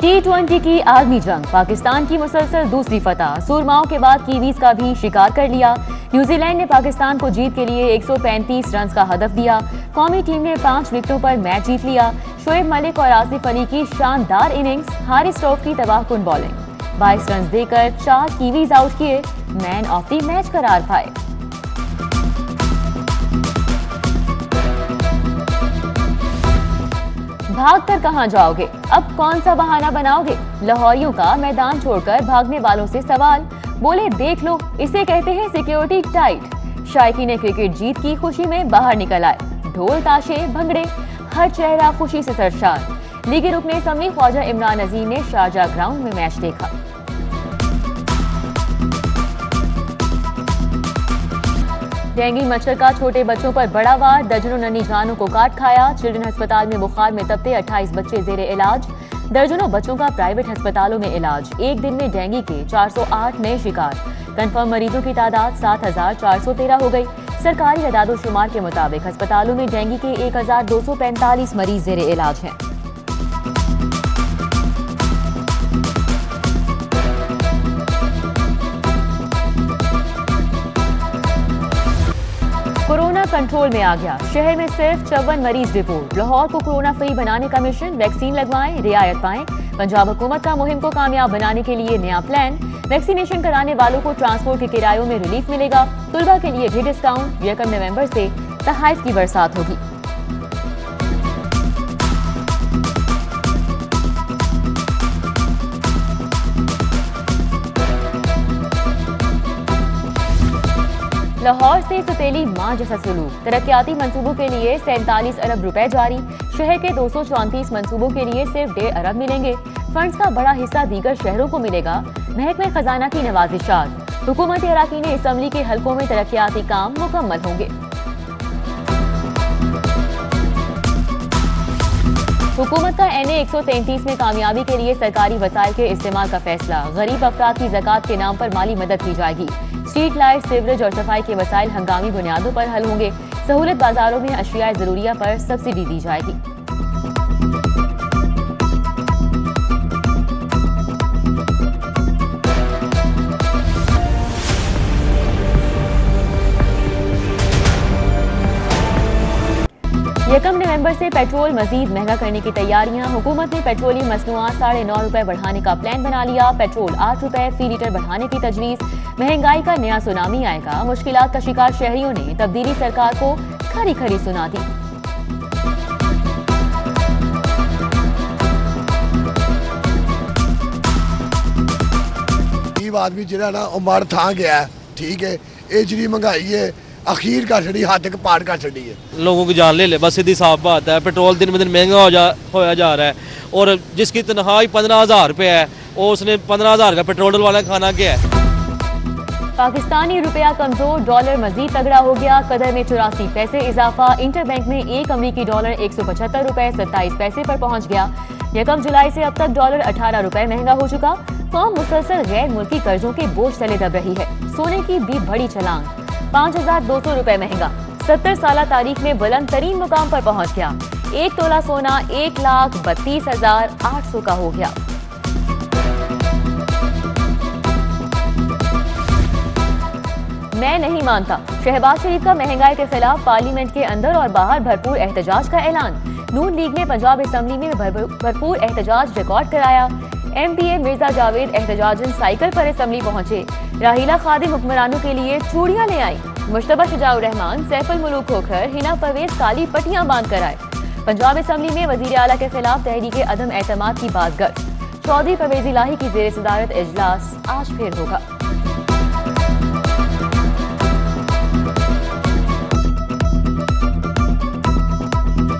T20 की army जंग, पाकिस्तान की मुसलसल दूसरी फतह। सुरमाओं के बाद कीवीज का भी शिकार कर लिया। न्यूजीलैंड ने पाकिस्तान को जीत के लिए 135 रन का हदफ दिया। कौमी टीम ने 5 विकेटों पर मैच जीत लिया। शोएब मलिक और आसिफ अली की शानदार इनिंग्स, हारिस रऊफ की तबाहकुन बॉलिंग। 22 रन देकर 4 कीवीज आउट किए, मैन ऑफ द मैच करार पाए। भाग कर कहां जाओगे, अब कौन सा बहाना बनाओगे? लाहौरियों का मैदान छोड़कर भागने वालों से सवाल। बोले देख लो, इसे कहते हैं सिक्योरिटी टाइट। शायकीन क्रिकेट जीत की खुशी में बाहर निकल आए। ढोल ताशे भंगड़े, हर चेहरा खुशी से सरशार। लीगी रुकने असम्बली ख्वाजा इमरान अजीम ने शारजा ग्राउंड में मैच देखा। डेंगू मच्छर का छोटे बच्चों पर बड़ा वार, दर्जनों नन्ही जानों को काट खाया। चिल्ड्रन अस्पताल में बुखार में तपते 28 बच्चे जेरे इलाज। दर्जनों बच्चों का प्राइवेट अस्पतालों में इलाज। एक दिन में डेंगू के 408 नए शिकार। कंफर्म मरीजों की तादाद 7413 हो गई। सरकारी अदाद-ओ-शुमार के मुताबिक अस्पतालों में डेंगू के 1245 मरीज जेरे इलाज हैं। कोरोना कंट्रोल में आ गया, शहर में सिर्फ 54 मरीज रिपोर्ट। लाहौर को कोरोना फ्री बनाने का मिशन, वैक्सीन लगवाएं, रियायत पाएं। पंजाब हुकूमत का मुहिम को कामयाब बनाने के लिए नया प्लान। वैक्सीनेशन कराने वालों को ट्रांसपोर्ट के किरायों में रिलीफ मिलेगा। तुलबा के लिए भी डिस्काउंट। 1 नवंबर से तहाइफ की बरसात होगी। लाहौर से सतीली मां जैसा सलूक, तरक्याती मंसूबों के लिए 47 अरब रुपए जारी। शहर के 234 मंसूबों के लिए सिर्फ 1.5 अरब मिलेंगे। फंड्स का बड़ा हिस्सा दीगर शहरों को मिलेगा। महकमे खजाना की नवाजिशात। हुकूमत अराकीन असम्बली के हलकों में तरक्याती काम मुकम्मल होंगे। हुकूमत का NA 133 में कामयाबी के लिए सरकारी वसाइल के इस्तेमाल का फैसला। गरीब अफराद की ज़कात के नाम पर माली मदद की जाएगी। स्ट्रीट लाइट, सीवरेज और सफाई के वसाइल हंगामी बुनियादों पर हल होंगे। सहूलत बाजारों में अशियाए ज़रूरिया पर सब्सिडी दी जाएगी। यकम नवंबर से पेट्रोल मजीद महंगा करने की तैयारियां। हुकूमत ने पेट्रोलियम मसनूआत 9.5 रुपए बढ़ाने का प्लान बना लिया। पेट्रोल 8 रुपए फी लीटर बढ़ाने की तजवीज। महंगाई का नया सुनामी आएगा। मुश्किलात का शिकार शहरियों ने तब्दीली सरकार को खरी खरी सुना दी। आदमी जिहड़ा ना ओ मर थां गया, ठीक है, ये जी महंगाई है अखीर कर छड़ी, हाथ एक पार कर छड़ी है। लोगों की जान ले ले, बस सीधी साफ बात है। पेट्रोल दिन ब दिन महंगा होया जा रहा है और जिसकी तनख्वाह 15,000 रुपये है और उसने 15,000 का पेट्रोल वाला खाना क्या है। पाकिस्तानी रुपया कमजोर, डॉलर मजीद तगड़ा हो गया। कदर में 84 पैसे इजाफा। इंटरबैंक में एक अमरीकी डॉलर 175 रुपए 27 पैसे पर पहुंच गया। 1 जुलाई से अब तक डॉलर 18 रुपए महंगा हो चुका। कौम मुसलसल गैर मुल्की कर्जों के बोझ तले दब रही है। सोने की भी बड़ी छलांग, 5,200 रुपए महंगा। 70 साल तारीख में बुलंद तरीन मुकाम पर पहुंच गया। 1 तोला सोना 1,32,800 का हो गया। मैं नहीं मानता, शहबाज शरीफ का महंगाई के खिलाफ पार्लियामेंट के अंदर और बाहर भरपूर एहतजाज का ऐलान। नून लीग ने पंजाब असम्बली में भरपूर एहतजाज रिकॉर्ड कराया। MPA मिर्जा जावेद एहतजाजन साइकिल पर असम्बली पहुंचे। राहीला खादिम हुक्मरानों के लिए चूड़ियां ले आई। मुश्तबा शुजाउर रहमान, सैफुल मुलूक होकर हिना परवेज काली पट्टियां बांध कर आए। पंजाब असम्बली में वजीर आला के खिलाफ तहरीक अदम एतमाद की बाज़गश्त। चौधरी परवेज इलाही की जेर सदारत इजलास आज फिर होगा।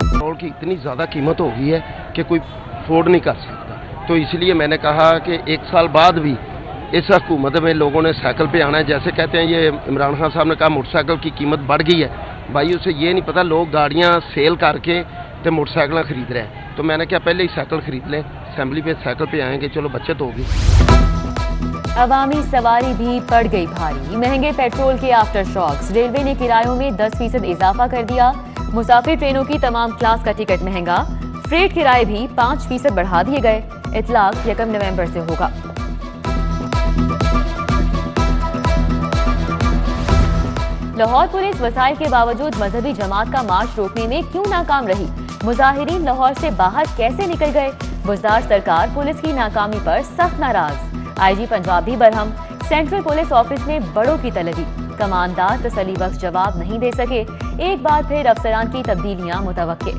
पेट्रोल की इतनी ज़्यादा कीमत हो गई है कि कोई अफोर्ड नहीं कर सकता, तो इसलिए मैंने कहा कि 1 साल बाद भी इस हुकूमत में लोगों ने साइकिल पे आना है। जैसे कहते हैं, ये इमरान खान साहब ने कहा मोटरसाइकिल की कीमत बढ़ गई है। भाई उसे ये नहीं पता, लोग गाड़ियाँ सेल करके तो मोटरसाइकिल खरीद रहे हैं। तो मैंने कहा पहले ही साइकिल खरीद लें, असेंबली पे साइकिल पे आएंगे, चलो बचत होगी। अवामी सवारी भी पड़ गई भारी। महंगे पेट्रोल के आफ्टर शॉक्स। रेलवे ने किरायों में 10% इजाफा कर दिया। मुसाफिर ट्रेनों की तमाम क्लास का टिकट महंगा। फ्रेट किराए भी 5% बढ़ा दिए गए। इतलाक 1 नवंबर से होगा। लाहौर पुलिस वसाइल के बावजूद मजहबी जमात का मार्च रोकने में क्यों नाकाम रही? मुजाहिरीन लाहौर से बाहर कैसे निकल गए? बुज़दार सरकार पुलिस की नाकामी पर सख्त नाराज। आईजी पंजाब भी बरहम। सेंट्रल पुलिस ऑफिस में बड़ों की तलबी। कमानदार तसल्ली बख्श जवाब नहीं दे सके। एक बार फिर अफसरान की तब्दीलियां मुतवक्के।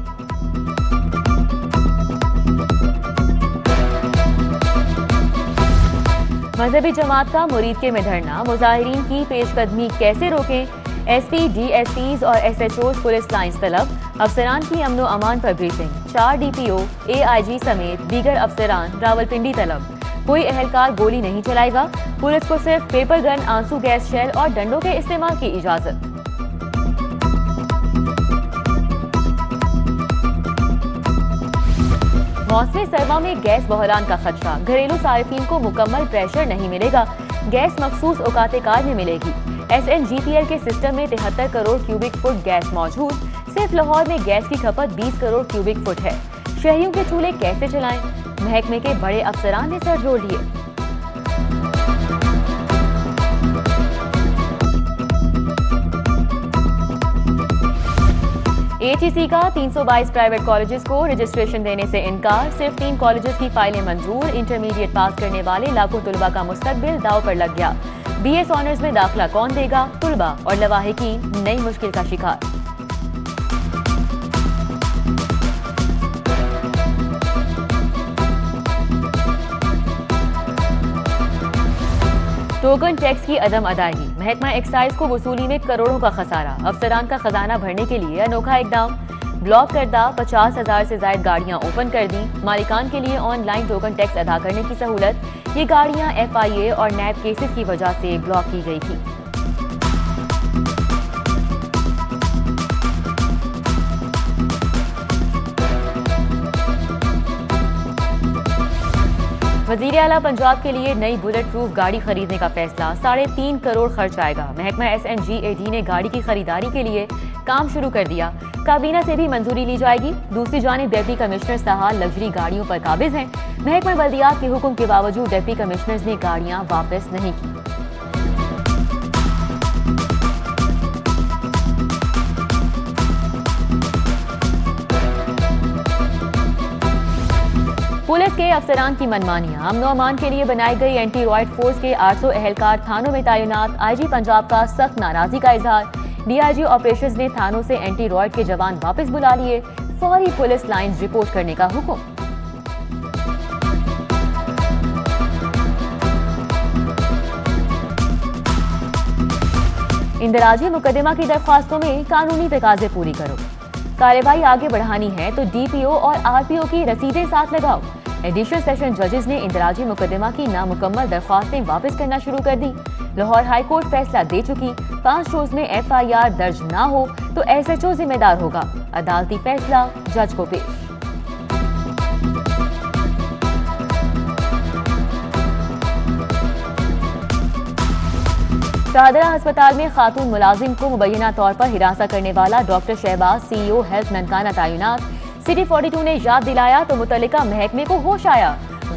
मजहबी जमात का मुरीद के में धरना, मुजाहिरीन की पेशकदमी कैसे रोकें? एसपी, डीएसपीज और एसएचओज पुलिस लाइंस तलब। अफसरान की अमनो अमान पर ब्रीफिंग। 4 डीपीओ, एआईजी समेत दीगर अफसरान रावलपिंडी तलब। कोई अहलकार गोली नहीं चलाएगा। पुलिस को सिर्फ पेपर गन, आंसू गैस शेल और डंडों के इस्तेमाल की इजाजत। मौसमी सरमा में गैस बहरान का खदशा, घरेलू सारिफीन को मुकम्मल प्रेशर नहीं मिलेगा। गैस मखसूस औकाते कार में मिलेगी। SNGPL के सिस्टम में 73 करोड़ क्यूबिक फुट गैस मौजूद। सिर्फ लाहौर में गैस की खपत 20 करोड़ क्यूबिक फुट है। शहरियों के चूल्हे कैसे चलाएं? महकमे के बड़े अफसरान ने सर जोड़ लिए। ATC का 322 प्राइवेट कॉलेजेस को रजिस्ट्रेशन देने से इनकार। सिर्फ 3 कॉलेजेस की फाइलें मंजूर। इंटरमीडिएट पास करने वाले लाखों तुलबा का मुस्तकबिल दाव पर लग गया। BS ऑनर्स में दाखिला कौन देगा? तुलबा और लवाहिकीन नई मुश्किल का शिकार। टोकन टैक्स की अदम अदायगी, महकमा एक्साइज को वसूली में करोड़ों का खसारा। अफसरान का खजाना भरने के लिए अनोखा इकदाम। ब्लॉक करदा 50,000 से ज्यादा गाड़ियां ओपन कर दी। मालिकान के लिए ऑनलाइन टोकन टैक्स अदा करने की सहूलत। ये गाड़ियां FIA और नैब केसेस की वजह से ब्लॉक की गई थी। वज़ीर आला पंजाब के लिए नई बुलेट प्रूफ गाड़ी खरीदने का फैसला। 3.5 करोड़ खर्च आएगा। महकमा SNGAD ने गाड़ी की खरीदारी के लिए काम शुरू कर दिया। काबीना से भी मंजूरी ली जाएगी। दूसरी जानिब डिप्टी कमिश्नर सहाल लग्जरी गाड़ियों पर काबिज हैं। महकमा बल्दियात के हुक्म के बावजूद डिप्टी कमिश्नर्स ने गाड़ियां वापस नहीं की। पुलिस के अफसरान की मनमानियां, अमनो अमान के लिए बनाई गई एंटी रॉयड फोर्स के 800 एहलकार थानों में तैनात। आईजी पंजाब का सख्त नाराजगी का इजहार। DIG ऑपरेशंस ने थानों से एंटी रॉयड के जवान वापस बुला लिए। फौरी पुलिस लाइंस रिपोर्ट करने का हुक्म। इंदराजी मुकदमा की दरख्वास्तों में कानूनी तकाजे पूरी करो। कार्रवाई आगे बढ़ानी है तो DPO और RPO की रसीदें साथ लगाओ। एडिशनल सेशन जजेस ने इंदराजी मुकदमा की नामुकम्मल दरख्वास्तें वापस करना शुरू कर दी। लाहौर हाईकोर्ट फैसला दे चुकी। 5 रोज में FIR दर्ज ना हो तो SHO जिम्मेदार होगा। अदालती फैसला जज को पेश। शाहदरा अस्पताल में खातून मुलाजिम को मुबैना तौर पर हिरासा करने वाला doctor Shahbaz CEO health Nankana तैनात। सिटी 42 ने याद दिलाया तो मुतल्लिका महकमे को होश आया।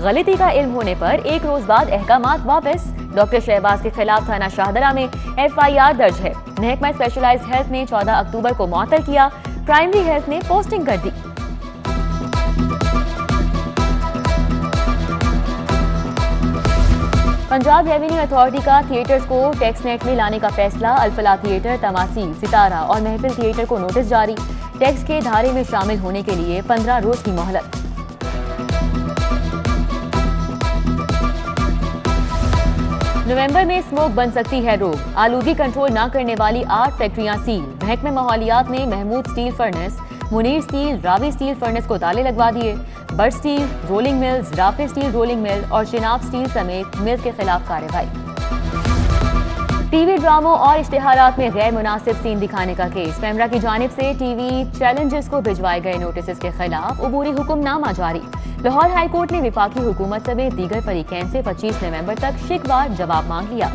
गलती का इल्म होने पर 1 रोज बाद अहकामात वापस। डॉक्टर शहबाज के खिलाफ थाना शाहदरा में FIR दर्ज है। महकमा स्पेशलाइज्ड हेल्थ ने 14 अक्टूबर को मुअत्तल किया। प्राइमरी हेल्थ ने पोस्टिंग कर दी। पंजाब रेवेन्यू अथॉरिटी का थिएटर्स को टैक्स नेट में लाने का फैसला। अल-फलाह थिएटर, तमासील, सितारा और महफिल थिएटर को नोटिस जारी। टैक्स के धारे में शामिल होने के लिए 15 रोज की मोहलत। नवंबर में स्मोक बन सकती है रोग। आलूगी कंट्रोल न करने वाली 8 फैक्ट्रियां सील। महकमे माहौलियात ने Mahmood steel furnace, Munir steel, Ravi steel furnace को ताले लगवा दिए। Bird steel rolling mills, Rafay steel rolling mill और शिनाब स्टील समेत मिल्स के खिलाफ कार्रवाई। टीवी ड्रामों और इश्तिहारात में गैर मुनासिब सीन दिखाने का केस। पैमरा की जानिब से टीवी चैलेंजेस को भिजवाए गए नोटिस के खिलाफ अबूरी हुक्मनामा जारी। लाहौर हाईकोर्ट ने विफाकी हुकूमत समेत दीगर फरीकैन से 25 नवंबर तक शिकवार जवाब मांग लिया।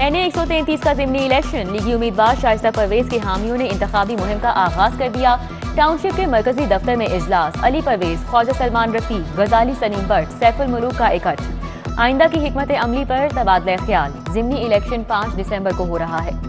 NA 133 का ज़िमनी इलेक्शन, लीगी उम्मीदवार शाइस्ता परवेज के हामियों ने इंतखाबी मुहिम का आगाज कर दिया। टाउनशिप के मरकजी दफ्तर में इजलास, अली परवेज, ख्वाजा सलमान रफीक, गजाली सलीम भट्ट, सैफुल मुलूक का इकट्ठ। आइंदा की हिकमत अमली पर तबादला ख्याल, ज़िमनी इलेक्शन 5 दिसंबर को हो रहा है।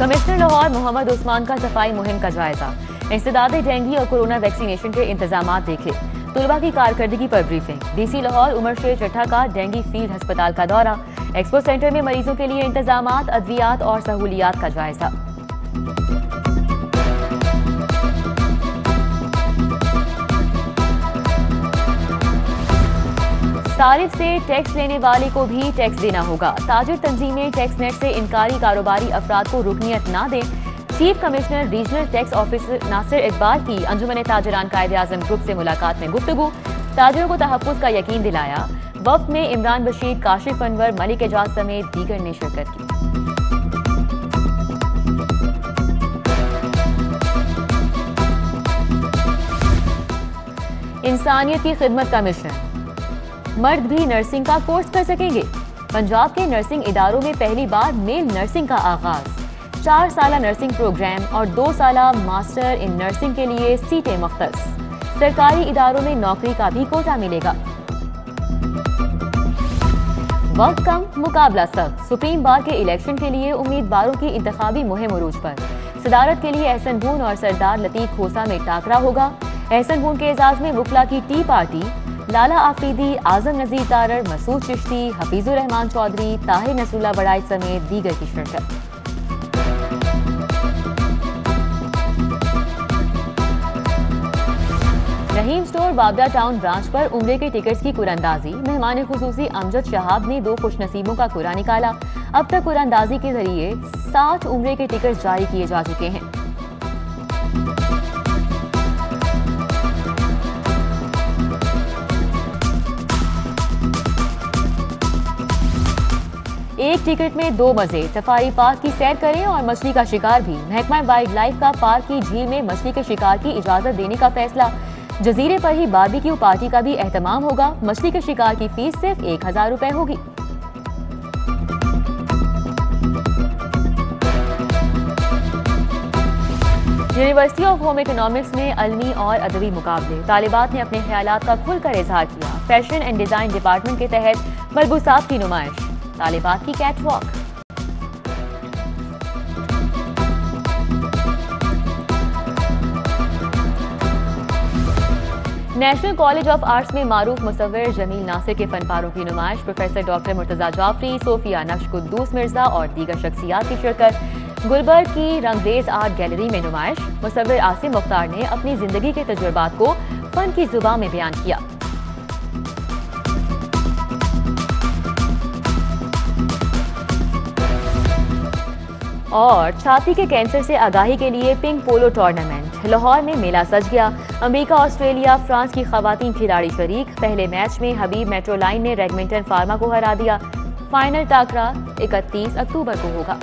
कमिश्नर लाहौर मोहम्मद उस्मान का सफाई मुहिम का जायजा, इंसदाद डेंगू और कोरोना वैक्सीनेशन के इंतजाम देखे। तुलबा की कारकर्दगी पर ब्रीफिंग, DC लाहौर उमर शेर चट्ठा का डेंगू फील्ड अस्पताल का दौरा, एक्सपो सेंटर में मरीजों के लिए इंतजामात, अद्वियात और सहूलियात का जायजा। सारिफ से टैक्स लेने वाले को भी टैक्स देना होगा। ताजिर तंजीमें टैक्स नेट से इनकारी कारोबारी अफराद को रुकनियत ना दें। Chief commissioner regional tax officer Nasir Iqbal की अंजुमन ताजरान कायदे-आज़म ग्रुप से मुलाकात में गुफ्तगू, ताजिरों को तहफ़्फ़ुज़ का यकीन दिलाया। वफ्द में इमरान बशीर, काशिफ अनवर, मलिक एजाज समेत दीगर ने शिरकत की। इंसानियत की खिदमत का मिशन, मर्द भी नर्सिंग का कोर्स कर सकेंगे। पंजाब के नर्सिंग इदारों में पहली बार मेल नर्सिंग का आगाज, 4 साला नर्सिंग प्रोग्राम और 2 साला मास्टर इन नर्सिंग के लिए सीटें मुख्तस। सरकारी इदारों में नौकरी का भी कोटा मिलेगा। वक्त कम, मुकाबला सख्त, सुप्रीम बार के इलेक्शन के लिए उम्मीदवारों की इंतखाबी मुहिम उरूज पर। सदारत के लिए एहसन बून और सरदार लतीफ खोसा में टाकरा होगा। एहसन बून के एजाज में वकला की टी पार्टी, लाला आफरीदी, आजम नजीर तारर, मसूद चिश्ती, हफीजुर रहमान चौधरी, ताहिर नसरुल्लाह बड़ाई समेत दीगर की शिरकत। रहीम स्टोर बाबरा टाउन ब्रांच पर उम्रे के टिकट्स की कुरानंदाजी, मेहमान खुसूसी अमजद शहाब ने 2 खुशनसीबों का कुरा निकाला। अब तक कुरानंदाजी के जरिए 60 उम्रे के टिकट्स जारी किए जा चुके हैं। एक टिकट में 2 मजे, सफारी पार्क की सैर करें और मछली का शिकार भी। महकमा वाइल्ड लाइफ का पार्क की झील में मछली के शिकार की इजाजत देने का फैसला। जजीरे पर ही बारबेक्यू पार्टी का भी एहतमाम होगा। मछली के शिकार की फीस सिर्फ 1000 रुपए होगी। यूनिवर्सिटी ऑफ होम इकोनॉमिक्स में अलमी और अदबी मुकाबले, तालिबात ने अपने ख्यालात का खुलकर इजहार किया। फैशन एंड डिजाइन डिपार्टमेंट के तहत मलबूसात की नुमाइश, तालिबात की catwalk. National college of arts में मारूफ मुसव्विर जमील नासिर के फनपारों की नुमाइश, प्रोफेसर डॉक्टर मुर्तजा जाफरी, सोफिया नक्श कुद्दूस मिर्जा और दीगर शख्सियात की शिरकत। गुलबर्ग की रंगरेज आर्ट गैलरी में नुमाइश, मुसव्विर आसिम मुख्तार ने अपनी जिंदगी के तजुर्बात को फन की जुबान में बयान किया। और छाती के कैंसर से आगाही के लिए पिंक पोलो टूर्नामेंट, लाहौर में मेला सज गया। अमेरिका, ऑस्ट्रेलिया, फ्रांस की खवातीन खिलाड़ी शरीक। पहले मैच में हबीब मेट्रो लाइन ने रेगमिंटन फार्मा को हरा दिया। फाइनल टाकरा 31 अक्टूबर को होगा।